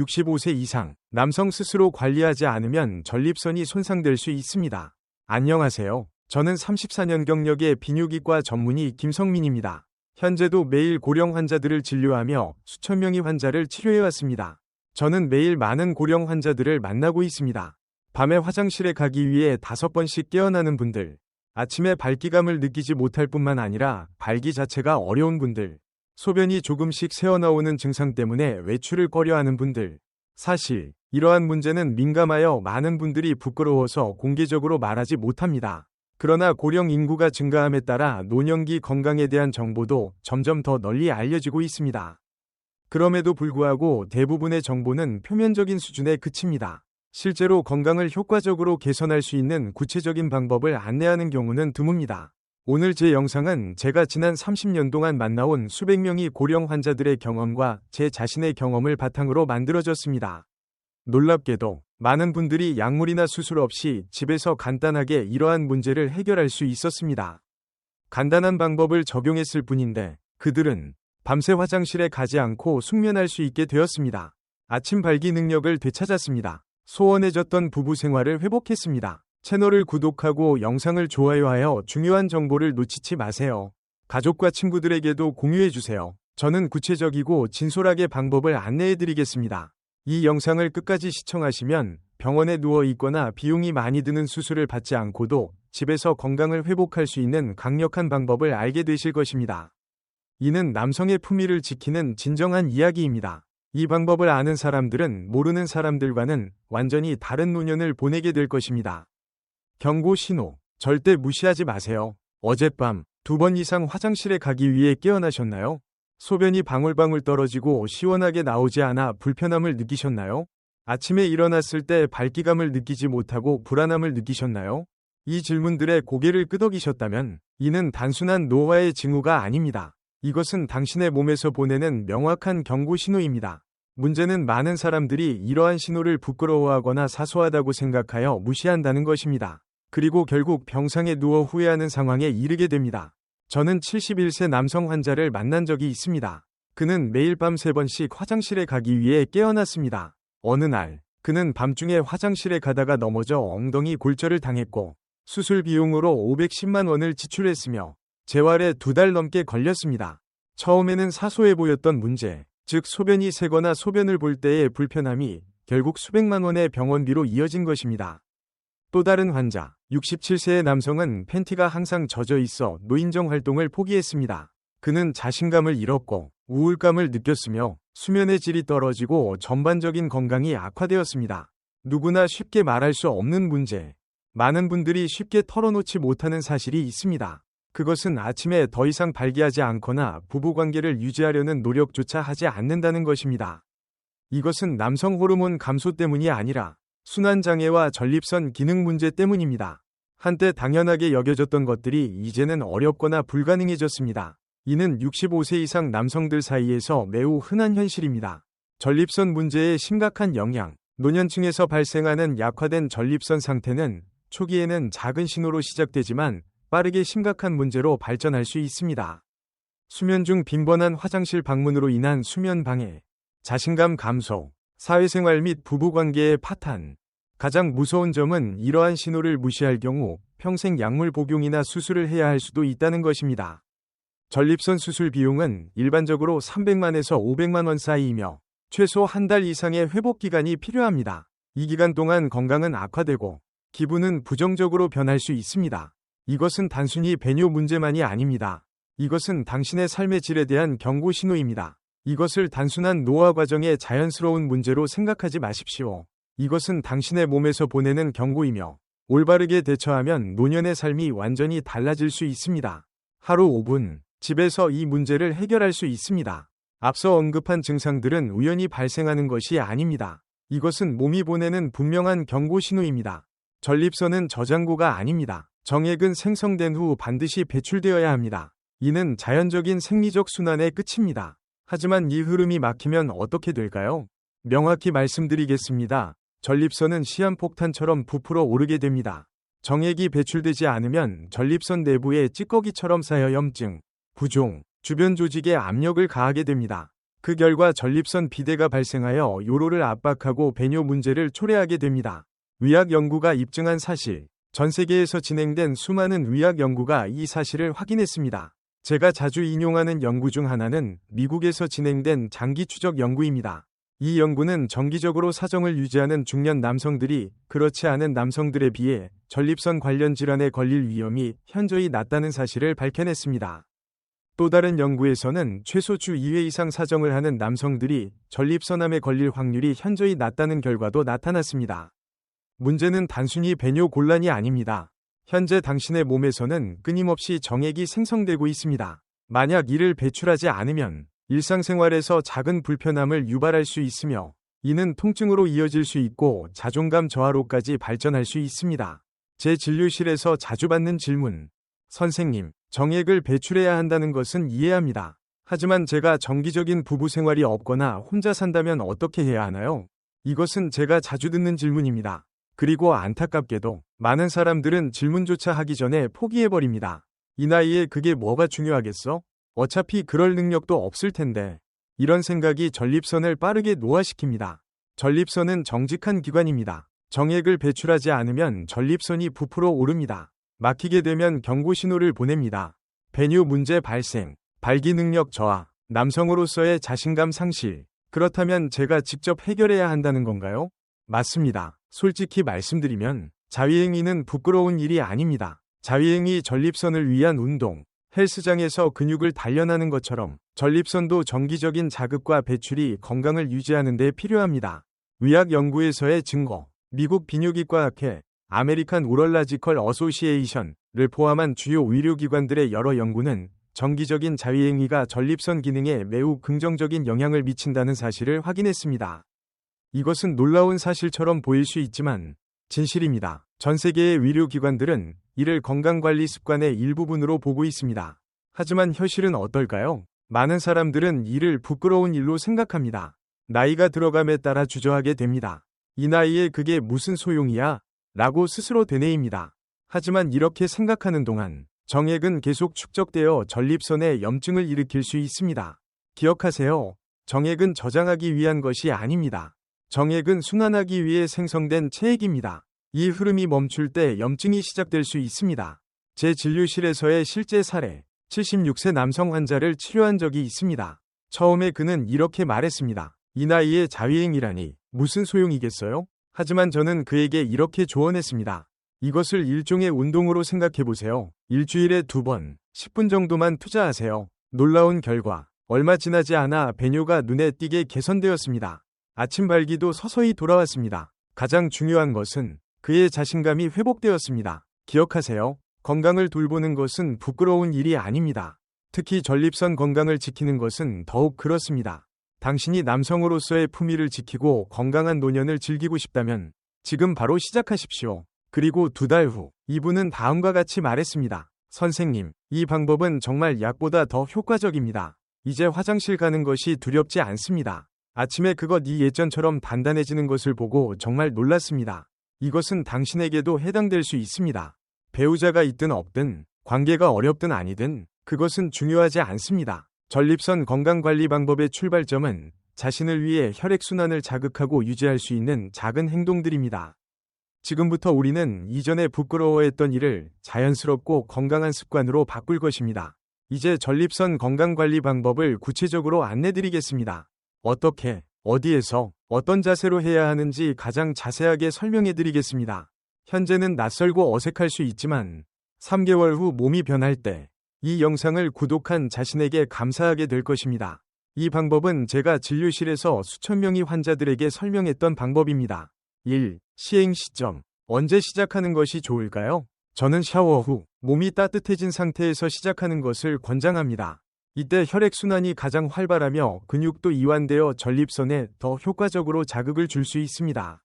65세 이상 남성 스스로 관리하지 않으면 전립선이 손상될 수 있습니다. 안녕하세요. 저는 34년 경력의 비뇨기과 전문의 김성민입니다. 현재도 매일 고령 환자들을 진료하며 수천 명의 환자를 치료해왔습니다. 저는 매일 많은 고령 환자들을 만나고 있습니다. 밤에 화장실에 가기 위해 5번씩 깨어나는 분들, 아침에 발기감을 느끼지 못할 뿐만 아니라 발기 자체가 어려운 분들, 소변이 조금씩 새어나오는 증상 때문에 외출을 꺼려하는 분들. 사실 이러한 문제는 민감하여 많은 분들이 부끄러워서 공개적으로 말하지 못합니다. 그러나 고령 인구가 증가함에 따라 노년기 건강에 대한 정보도 점점 더 널리 알려지고 있습니다. 그럼에도 불구하고 대부분의 정보는 표면적인 수준에 그칩니다. 실제로 건강을 효과적으로 개선할 수 있는 구체적인 방법을 안내하는 경우는 드뭅니다. 오늘 제 영상은 제가 지난 30년 동안 만나온 수백 명의 고령 환자들의 경험과 제 자신의 경험을 바탕으로 만들어졌습니다. 놀랍게도 많은 분들이 약물이나 수술 없이 집에서 간단하게 이러한 문제를 해결할 수 있었습니다. 간단한 방법을 적용했을 뿐인데 그들은 밤새 화장실에 가지 않고 숙면할 수 있게 되었습니다. 아침 발기 능력을 되찾았습니다. 소원해졌던 부부 생활을 회복했습니다. 채널을 구독하고 영상을 좋아요하여 중요한 정보를 놓치지 마세요. 가족과 친구들에게도 공유해주세요. 저는 구체적이고 진솔하게 방법을 안내해드리겠습니다. 이 영상을 끝까지 시청하시면 병원에 누워 있거나 비용이 많이 드는 수술을 받지 않고도 집에서 건강을 회복할 수 있는 강력한 방법을 알게 되실 것입니다. 이는 남성의 품위를 지키는 진정한 이야기입니다. 이 방법을 아는 사람들은 모르는 사람들과는 완전히 다른 노년을 보내게 될 것입니다. 경고 신호. 절대 무시하지 마세요. 어젯밤 2번 이상 화장실에 가기 위해 깨어나셨나요? 소변이 방울방울 떨어지고 시원하게 나오지 않아 불편함을 느끼셨나요? 아침에 일어났을 때 발기감을 느끼지 못하고 불안함을 느끼셨나요? 이 질문들에 고개를 끄덕이셨다면 이는 단순한 노화의 징후가 아닙니다. 이것은 당신의 몸에서 보내는 명확한 경고 신호입니다. 문제는 많은 사람들이 이러한 신호를 부끄러워하거나 사소하다고 생각하여 무시한다는 것입니다. 그리고 결국 병상에 누워 후회하는 상황에 이르게 됩니다. 저는 71세 남성 환자를 만난 적이 있습니다. 그는 매일 밤 3번씩 화장실에 가기 위해 깨어났습니다. 어느 날 그는 밤중에 화장실에 가다가 넘어져 엉덩이 골절을 당했고 수술 비용으로 510만 원을 지출했으며 재활에 2달 넘게 걸렸습니다. 처음에는 사소해 보였던 문제, 즉 소변이 새거나 소변을 볼 때의 불편함이 결국 수백만 원의 병원비로 이어진 것입니다. 또 다른 환자, 67세의 남성은 팬티가 항상 젖어 있어 노인정 활동을 포기했습니다. 그는 자신감을 잃었고 우울감을 느꼈으며 수면의 질이 떨어지고 전반적인 건강이 악화되었습니다. 누구나 쉽게 말할 수 없는 문제. 많은 분들이 쉽게 털어놓지 못하는 사실이 있습니다. 그것은 아침에 더 이상 발기하지 않거나 부부관계를 유지하려는 노력조차 하지 않는다는 것입니다. 이것은 남성 호르몬 감소 때문이 아니라 순환장애와 전립선 기능 문제 때문입니다. 한때 당연하게 여겨졌던 것들이 이제는 어렵거나 불가능해졌습니다. 이는 65세 이상 남성들 사이에서 매우 흔한 현실입니다. 전립선 문제의 심각한 영향. 노년층에서 발생하는 약화된 전립선 상태는 초기에는 작은 신호로 시작되지만 빠르게 심각한 문제로 발전할 수 있습니다. 수면 중 빈번한 화장실 방문으로 인한 수면 방해, 자신감 감소, 사회생활 및 부부관계의 파탄. 가장 무서운 점은 이러한 신호를 무시할 경우 평생 약물 복용이나 수술을 해야 할 수도 있다는 것입니다. 전립선 수술 비용은 일반적으로 300만에서 500만 원 사이이며 최소 한 달 이상의 회복 기간이 필요합니다. 이 기간 동안 건강은 악화되고 기분은 부정적으로 변할 수 있습니다. 이것은 단순히 배뇨 문제만이 아닙니다. 이것은 당신의 삶의 질에 대한 경고 신호입니다. 이것을 단순한 노화 과정의 자연스러운 문제로 생각하지 마십시오. 이것은 당신의 몸에서 보내는 경고이며 올바르게 대처하면 노년의 삶이 완전히 달라질 수 있습니다. 하루 5분, 집에서 이 문제를 해결할 수 있습니다. 앞서 언급한 증상들은 우연히 발생하는 것이 아닙니다. 이것은 몸이 보내는 분명한 경고 신호입니다. 전립선은 저장고가 아닙니다. 정액은 생성된 후 반드시 배출되어야 합니다. 이는 자연적인 생리적 순환의 끝입니다. 하지만 이 흐름이 막히면 어떻게 될까요? 명확히 말씀드리겠습니다. 전립선은 시한폭탄처럼 부풀어 오르게 됩니다. 정액이 배출되지 않으면 전립선 내부에 찌꺼기처럼 쌓여 염증, 부종, 주변 조직에 압력을 가하게 됩니다. 그 결과 전립선 비대가 발생하여 요로를 압박하고 배뇨 문제를 초래하게 됩니다. 의학 연구가 입증한 사실. 전 세계에서 진행된 수많은 의학 연구가 이 사실을 확인했습니다. 제가 자주 인용하는 연구 중 하나는 미국에서 진행된 장기 추적 연구입니다. 이 연구는 정기적으로 사정을 유지하는 중년 남성들이 그렇지 않은 남성들에 비해 전립선 관련 질환에 걸릴 위험이 현저히 낮다는 사실을 밝혀냈습니다. 또 다른 연구에서는 최소 주 2회 이상 사정을 하는 남성들이 전립선암에 걸릴 확률이 현저히 낮다는 결과도 나타났습니다. 문제는 단순히 배뇨 곤란이 아닙니다. 현재 당신의 몸에서는 끊임없이 정액이 생성되고 있습니다. 만약 이를 배출하지 않으면 일상생활에서 작은 불편함을 유발할 수 있으며 이는 통증으로 이어질 수 있고 자존감 저하로까지 발전할 수 있습니다. 제 진료실에서 자주 받는 질문. 선생님, 정액을 배출해야 한다는 것은 이해합니다. 하지만 제가 정기적인 부부 생활이 없거나 혼자 산다면 어떻게 해야 하나요? 이것은 제가 자주 듣는 질문입니다. 그리고 안타깝게도 많은 사람들은 질문조차 하기 전에 포기해버립니다. 이 나이에 그게 뭐가 중요하겠어? 어차피 그럴 능력도 없을 텐데. 이런 생각이 전립선을 빠르게 노화시킵니다. 전립선은 정직한 기관입니다. 정액을 배출하지 않으면 전립선이 부풀어 오릅니다. 막히게 되면 경고 신호를 보냅니다. 배뇨 문제 발생, 발기 능력 저하, 남성으로서의 자신감 상실. 그렇다면 제가 직접 해결해야 한다는 건가요? 맞습니다. 솔직히 말씀드리면 자위행위는 부끄러운 일이 아닙니다. 자위행위 전립선을 위한 운동, 헬스장에서 근육을 단련하는 것처럼 전립선도 정기적인 자극과 배출이 건강을 유지하는 데 필요합니다. 의학 연구에서의 증거, 미국 비뇨기과학회, 아메리칸 우럴라지컬 어소시에이션을 포함한 주요 의료기관들의 여러 연구는 정기적인 자위행위가 전립선 기능에 매우 긍정적인 영향을 미친다는 사실을 확인했습니다. 이것은 놀라운 사실처럼 보일 수 있지만 진실입니다. 전 세계의 의료기관들은 이를 건강관리 습관의 일부분으로 보고 있습니다. 하지만 현실은 어떨까요? 많은 사람들은 이를 부끄러운 일로 생각합니다. 나이가 들어감에 따라 주저하게 됩니다. 이 나이에 그게 무슨 소용이야? 라고 스스로 되뇌입니다. 하지만 이렇게 생각하는 동안 정액은 계속 축적되어 전립선에 염증을 일으킬 수 있습니다. 기억하세요. 정액은 저장하기 위한 것이 아닙니다. 정액은 순환하기 위해 생성된 체액입니다. 이 흐름이 멈출 때 염증이 시작될 수 있습니다. 제 진료실에서의 실제 사례, 76세 남성 환자를 치료한 적이 있습니다. 처음에 그는 이렇게 말했습니다. 이 나이에 자위행위라니 무슨 소용이겠어요? 하지만 저는 그에게 이렇게 조언했습니다. 이것을 일종의 운동으로 생각해보세요. 일주일에 2번, 10분 정도만 투자하세요. 놀라운 결과, 얼마 지나지 않아 배뇨가 눈에 띄게 개선되었습니다. 아침 발기도 서서히 돌아왔습니다. 가장 중요한 것은 그의 자신감이 회복되었습니다. 기억하세요. 건강을 돌보는 것은 부끄러운 일이 아닙니다. 특히 전립선 건강을 지키는 것은 더욱 그렇습니다. 당신이 남성으로서의 품위를 지키고 건강한 노년을 즐기고 싶다면 지금 바로 시작하십시오. 그리고 2달 후, 이분은 다음과 같이 말했습니다. 선생님, 이 방법은 정말 약보다 더 효과적입니다. 이제 화장실 가는 것이 두렵지 않습니다. 아침에 그것 이 예전처럼 단단해지는 것을 보고 정말 놀랐습니다. 이것은 당신에게도 해당될 수 있습니다. 배우자가 있든 없든, 관계가 어렵든 아니든, 그것은 중요하지 않습니다. 전립선 건강관리 방법의 출발점은 자신을 위해 혈액순환을 자극하고 유지할 수 있는 작은 행동들입니다. 지금부터 우리는 이전에 부끄러워했던 일을 자연스럽고 건강한 습관으로 바꿀 것입니다. 이제 전립선 건강관리 방법을 구체적으로 안내드리겠습니다. 어떻게, 어디에서, 어떤 자세로 해야 하는지 가장 자세하게 설명해드리겠습니다. 현재는 낯설고 어색할 수 있지만 3개월 후 몸이 변할 때 이 영상을 구독한 자신에게 감사하게 될 것입니다. 이 방법은 제가 진료실에서 수천 명의 환자들에게 설명했던 방법입니다. 1. 시행 시점. 언제 시작하는 것이 좋을까요? 저는 샤워 후 몸이 따뜻해진 상태에서 시작하는 것을 권장합니다. 이때 혈액순환이 가장 활발하며 근육도 이완되어 전립선에 더 효과적으로 자극을 줄 수 있습니다.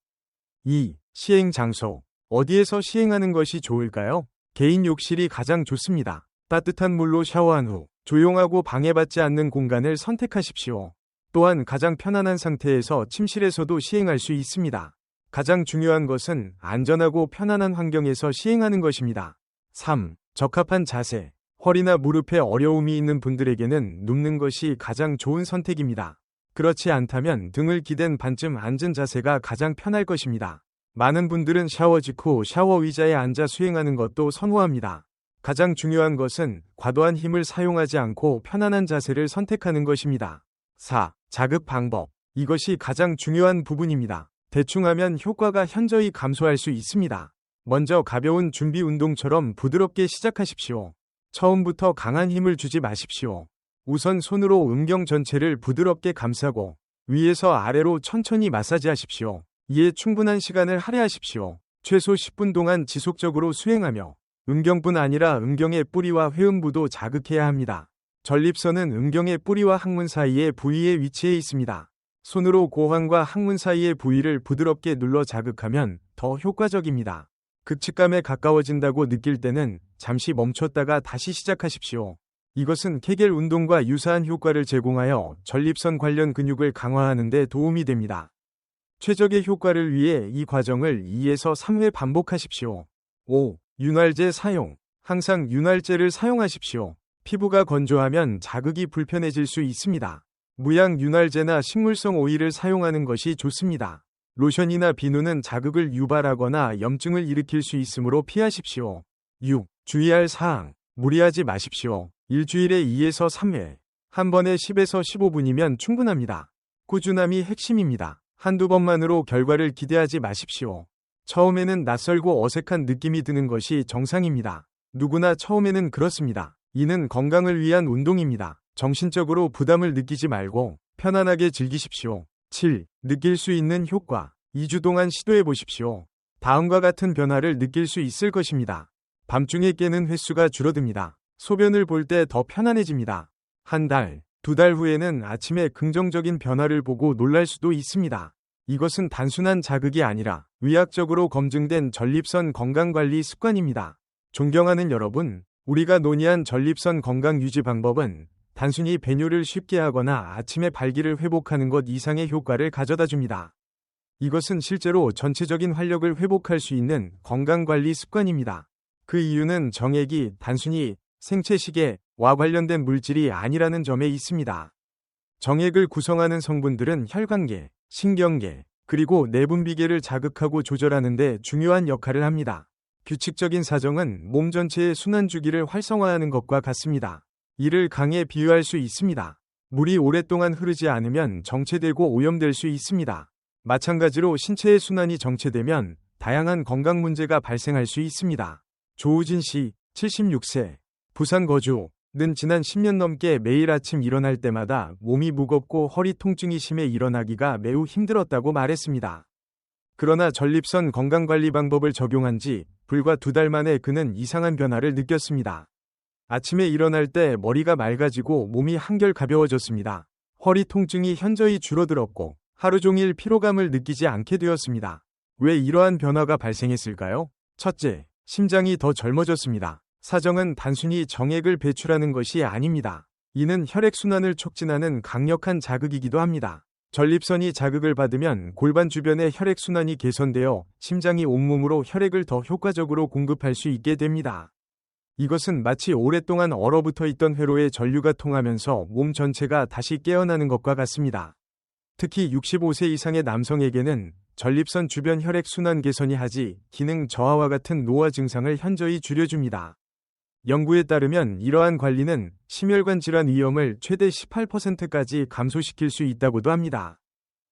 2. 시행 장소. 어디에서 시행하는 것이 좋을까요? 개인 욕실이 가장 좋습니다. 따뜻한 물로 샤워한 후 조용하고 방해받지 않는 공간을 선택하십시오. 또한 가장 편안한 상태에서 침실에서도 시행할 수 있습니다. 가장 중요한 것은 안전하고 편안한 환경에서 시행하는 것입니다. 3. 적합한 자세. 허리나 무릎에 어려움이 있는 분들에게는 눕는 것이 가장 좋은 선택입니다. 그렇지 않다면 등을 기댄 반쯤 앉은 자세가 가장 편할 것입니다. 많은 분들은 샤워 직후 샤워 의자에 앉아 수행하는 것도 선호합니다. 가장 중요한 것은 과도한 힘을 사용하지 않고 편안한 자세를 선택하는 것입니다. 4. 자극 방법. 이것이 가장 중요한 부분입니다. 대충 하면 효과가 현저히 감소할 수 있습니다. 먼저 가벼운 준비 운동처럼 부드럽게 시작하십시오. 처음부터 강한 힘을 주지 마십시오. 우선 손으로 음경 전체를 부드럽게 감싸고 위에서 아래로 천천히 마사지하십시오. 이에 충분한 시간을 할애하십시오. 최소 10분 동안 지속적으로 수행하며 음경뿐 아니라 음경의 뿌리와 회음부도 자극해야 합니다. 전립선은 음경의 뿌리와 항문 사이의 부위에 위치해 있습니다. 손으로 고환과 항문 사이의 부위를 부드럽게 눌러 자극하면 더 효과적입니다. 극치감에 가까워진다고 느낄 때는 잠시 멈췄다가 다시 시작하십시오. 이것은 케겔 운동과 유사한 효과를 제공하여 전립선 관련 근육을 강화하는 데 도움이 됩니다. 최적의 효과를 위해 이 과정을 2에서 3회 반복하십시오. 5. 윤활제 사용. 항상 윤활제를 사용하십시오. 피부가 건조하면 자극이 불편해질 수 있습니다. 무향 윤활제나 식물성 오일을 사용하는 것이 좋습니다. 로션이나 비누는 자극을 유발하거나 염증을 일으킬 수 있으므로 피하십시오. 6. 주의할 사항. 무리하지 마십시오. 일주일에 2에서 3회, 한 번에 10에서 15분이면 충분합니다. 꾸준함이 핵심입니다. 한두 번만으로 결과를 기대하지 마십시오. 처음에는 낯설고 어색한 느낌이 드는 것이 정상입니다. 누구나 처음에는 그렇습니다. 이는 건강을 위한 운동입니다. 정신적으로 부담을 느끼지 말고 편안하게 즐기십시오. 7. 느낄 수 있는 효과. 2주 동안 시도해 보십시오. 다음과 같은 변화를 느낄 수 있을 것입니다. 밤중에 깨는 횟수가 줄어듭니다. 소변을 볼 때 더 편안해집니다. 한 달, 2달 후에는 아침에 긍정적인 변화를 보고 놀랄 수도 있습니다. 이것은 단순한 자극이 아니라 의학적으로 검증된 전립선 건강관리 습관입니다. 존경하는 여러분, 우리가 논의한 전립선 건강 유지 방법은 단순히 배뇨를 쉽게 하거나 아침에 발기를 회복하는 것 이상의 효과를 가져다 줍니다. 이것은 실제로 전체적인 활력을 회복할 수 있는 건강관리 습관입니다. 그 이유는 정액이 단순히 생체시계와 관련된 물질이 아니라는 점에 있습니다. 정액을 구성하는 성분들은 혈관계, 신경계, 그리고 내분비계를 자극하고 조절하는 데 중요한 역할을 합니다. 규칙적인 사정은 몸 전체의 순환 주기를 활성화하는 것과 같습니다. 이를 강에 비유할 수 있습니다. 물이 오랫동안 흐르지 않으면 정체되고 오염될 수 있습니다. 마찬가지로 신체의 순환이 정체되면 다양한 건강 문제가 발생할 수 있습니다. 조우진 씨, 76세, 부산 거주는 지난 10년 넘게 매일 아침 일어날 때마다 몸이 무겁고 허리 통증이 심해 일어나기가 매우 힘들었다고 말했습니다. 그러나 전립선 건강관리 방법을 적용한 지 불과 2달 만에 그는 이상한 변화를 느꼈습니다. 아침에 일어날 때 머리가 맑아지고 몸이 한결 가벼워졌습니다. 허리 통증이 현저히 줄어들었고 하루 종일 피로감을 느끼지 않게 되었습니다. 왜 이러한 변화가 발생했을까요? 첫째, 심장이 더 젊어졌습니다. 사정은 단순히 정액을 배출하는 것이 아닙니다. 이는 혈액순환을 촉진하는 강력한 자극이기도 합니다. 전립선이 자극을 받으면 골반 주변의 혈액순환이 개선되어 심장이 온몸으로 혈액을 더 효과적으로 공급할 수 있게 됩니다. 이것은 마치 오랫동안 얼어붙어 있던 회로에 전류가 통하면서 몸 전체가 다시 깨어나는 것과 같습니다. 특히 65세 이상의 남성에게는 전립선 주변 혈액순환 개선이 하지 기능 저하와 같은 노화 증상을 현저히 줄여줍니다. 연구에 따르면 이러한 관리는 심혈관 질환 위험을 최대 18%까지 감소시킬 수 있다고도 합니다.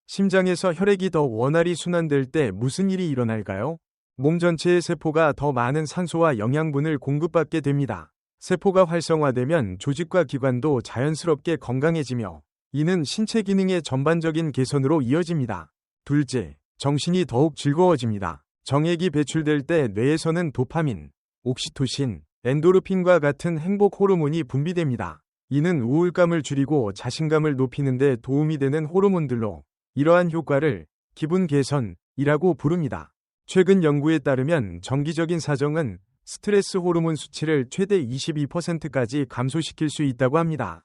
심장에서 혈액이 더 원활히 순환될 때 무슨 일이 일어날까요? 몸 전체의 세포가 더 많은 산소와 영양분을 공급받게 됩니다. 세포가 활성화되면 조직과 기관도 자연스럽게 건강해지며 이는 신체 기능의 전반적인 개선으로 이어집니다. 둘째, 정신이 더욱 즐거워집니다. 정액이 배출될 때 뇌에서는 도파민, 옥시토신, 엔도르핀과 같은 행복 호르몬이 분비됩니다. 이는 우울감을 줄이고 자신감을 높이는 데 도움이 되는 호르몬들로 이러한 효과를 기분 개선이라고 부릅니다. 최근 연구에 따르면 정기적인 사정은 스트레스 호르몬 수치를 최대 22%까지 감소시킬 수 있다고 합니다.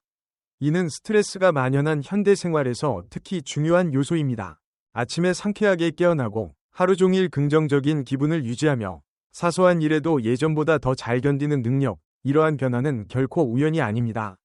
이는 스트레스가 만연한 현대 생활에서 특히 중요한 요소입니다. 아침에 상쾌하게 깨어나고 하루 종일 긍정적인 기분을 유지하며 사소한 일에도 예전보다 더 잘 견디는 능력, 이러한 변화는 결코 우연이 아닙니다.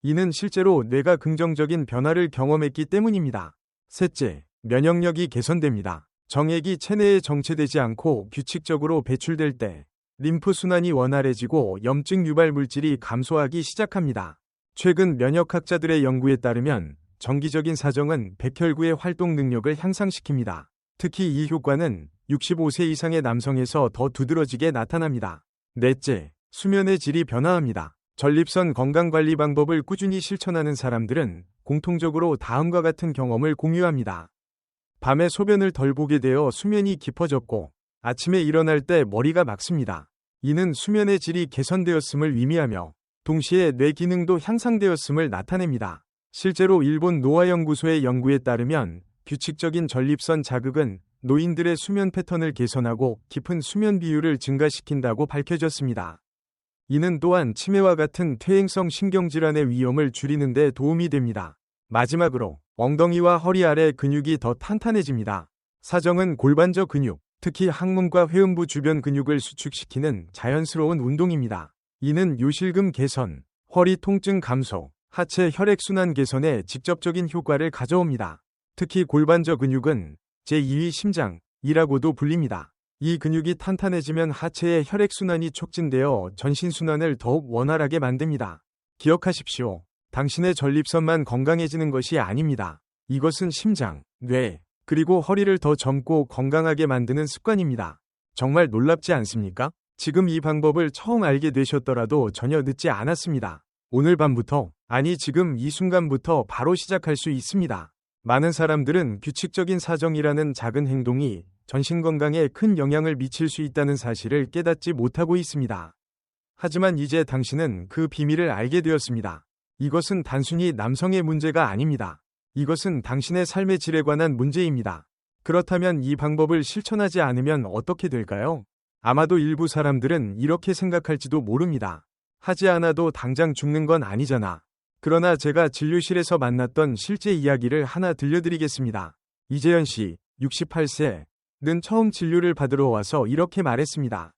이는 실제로 뇌가 긍정적인 변화를 경험했기 때문입니다. 셋째, 면역력이 개선됩니다. 정액이 체내에 정체되지 않고 규칙적으로 배출될 때 림프순환이 원활해지고 염증 유발 물질이 감소하기 시작합니다. 최근 면역학자들의 연구에 따르면 정기적인 사정은 백혈구의 활동 능력을 향상시킵니다. 특히 이 효과는 65세 이상의 남성에서 더 두드러지게 나타납니다. 넷째, 수면의 질이 변화합니다. 전립선 건강관리 방법을 꾸준히 실천하는 사람들은 공통적으로 다음과 같은 경험을 공유합니다. 밤에 소변을 덜 보게 되어 수면이 깊어졌고 아침에 일어날 때 머리가 맑습니다. 이는 수면의 질이 개선되었음을 의미하며 동시에 뇌 기능도 향상되었음을 나타냅니다. 실제로 일본 노화연구소의 연구에 따르면 규칙적인 전립선 자극은 노인들의 수면 패턴을 개선하고 깊은 수면 비율을 증가시킨다고 밝혀졌습니다. 이는 또한 치매와 같은 퇴행성 신경질환의 위험을 줄이는 데 도움이 됩니다. 마지막으로 엉덩이와 허리 아래 근육이 더 탄탄해집니다. 사정은 골반저 근육, 특히 항문과 회음부 주변 근육을 수축시키는 자연스러운 운동입니다. 이는 요실금 개선, 허리 통증 감소, 하체 혈액순환 개선에 직접적인 효과를 가져옵니다. 특히 골반저 근육은 제2위 심장이라고도 불립니다. 이 근육이 탄탄해지면 하체의 혈액순환이 촉진되어 전신순환을 더욱 원활하게 만듭니다. 기억하십시오. 당신의 전립선만 건강해지는 것이 아닙니다. 이것은 심장, 뇌, 그리고 허리를 더 젊고 건강하게 만드는 습관입니다. 정말 놀랍지 않습니까? 지금 이 방법을 처음 알게 되셨더라도 전혀 늦지 않았습니다. 오늘 밤부터, 아니 지금 이 순간부터 바로 시작할 수 있습니다. 많은 사람들은 규칙적인 사정이라는 작은 행동이 전신 건강에 큰 영향을 미칠 수 있다는 사실을 깨닫지 못하고 있습니다. 하지만 이제 당신은 그 비밀을 알게 되었습니다. 이것은 단순히 남성의 문제가 아닙니다. 이것은 당신의 삶의 질에 관한 문제입니다. 그렇다면 이 방법을 실천하지 않으면 어떻게 될까요? 아마도 일부 사람들은 이렇게 생각할지도 모릅니다. 하지 않아도 당장 죽는 건 아니잖아. 그러나 제가 진료실에서 만났던 실제 이야기를 하나 들려드리겠습니다. 이재현 씨, 68세는 처음 진료를 받으러 와서 이렇게 말했습니다.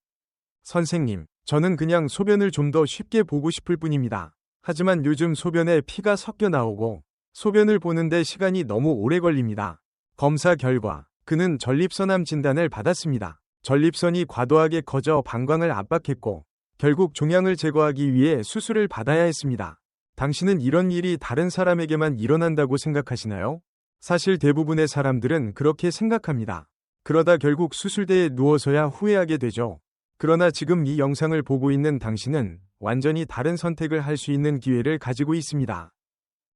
선생님, 저는 그냥 소변을 좀 더 쉽게 보고 싶을 뿐입니다. 하지만 요즘 소변에 피가 섞여 나오고 소변을 보는데 시간이 너무 오래 걸립니다. 검사 결과 그는 전립선암 진단을 받았습니다. 전립선이 과도하게 커져 방광을 압박했고 결국 종양을 제거하기 위해 수술을 받아야 했습니다. 당신은 이런 일이 다른 사람에게만 일어난다고 생각하시나요? 사실 대부분의 사람들은 그렇게 생각합니다. 그러다 결국 수술대에 누워서야 후회하게 되죠. 그러나 지금 이 영상을 보고 있는 당신은 완전히 다른 선택을 할 수 있는 기회를 가지고 있습니다.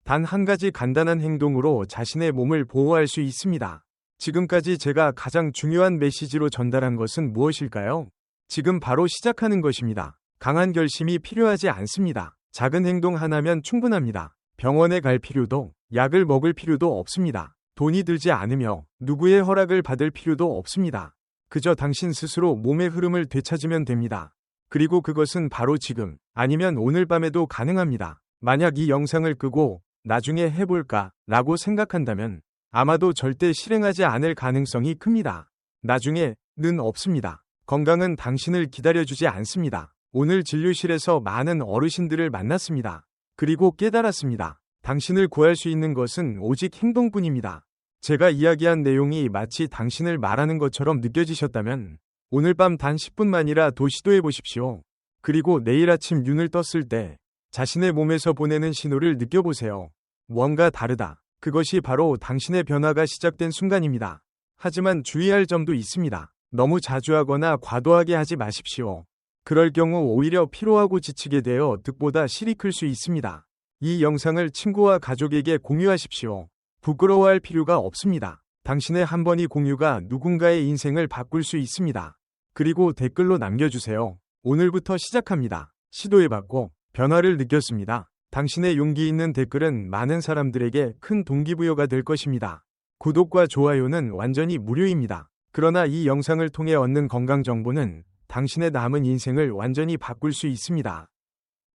단 한 가지 간단한 행동으로 자신의 몸을 보호할 수 있습니다. 지금까지 제가 가장 중요한 메시지로 전달한 것은 무엇일까요? 지금 바로 시작하는 것입니다. 강한 결심이 필요하지 않습니다. 작은 행동 하나면 충분합니다. 병원에 갈 필요도, 약을 먹을 필요도 없습니다. 돈이 들지 않으며 누구의 허락을 받을 필요도 없습니다. 그저 당신 스스로 몸의 흐름을 되찾으면 됩니다. 그리고 그것은 바로 지금, 아니면 오늘 밤에도 가능합니다. 만약 이 영상을 끄고 나중에 해볼까 라고 생각한다면 아마도 절대 실행하지 않을 가능성이 큽니다. 나중에는 없습니다. 건강은 당신을 기다려주지 않습니다. 오늘 진료실에서 많은 어르신들을 만났습니다. 그리고 깨달았습니다. 당신을 구할 수 있는 것은 오직 행동뿐입니다. 제가 이야기한 내용이 마치 당신을 말하는 것처럼 느껴지셨다면 오늘 밤 단 10분만이라도 시도해 보십시오. 그리고 내일 아침 눈을 떴을 때 자신의 몸에서 보내는 신호를 느껴보세요. 뭔가 다르다. 그것이 바로 당신의 변화가 시작된 순간입니다. 하지만 주의할 점도 있습니다. 너무 자주 하거나 과도하게 하지 마십시오. 그럴 경우 오히려 피로하고 지치게 되어 득보다 실이 클 수 있습니다. 이 영상을 친구와 가족에게 공유하십시오. 부끄러워할 필요가 없습니다. 당신의 한 번의 공유가 누군가의 인생을 바꿀 수 있습니다. 그리고 댓글로 남겨주세요. 오늘부터 시작합니다. 시도해봤고 변화를 느꼈습니다. 당신의 용기 있는 댓글은 많은 사람들에게 큰 동기부여가 될 것입니다. 구독과 좋아요는 완전히 무료입니다. 그러나 이 영상을 통해 얻는 건강 정보는 당신의 남은 인생을 완전히 바꿀 수 있습니다.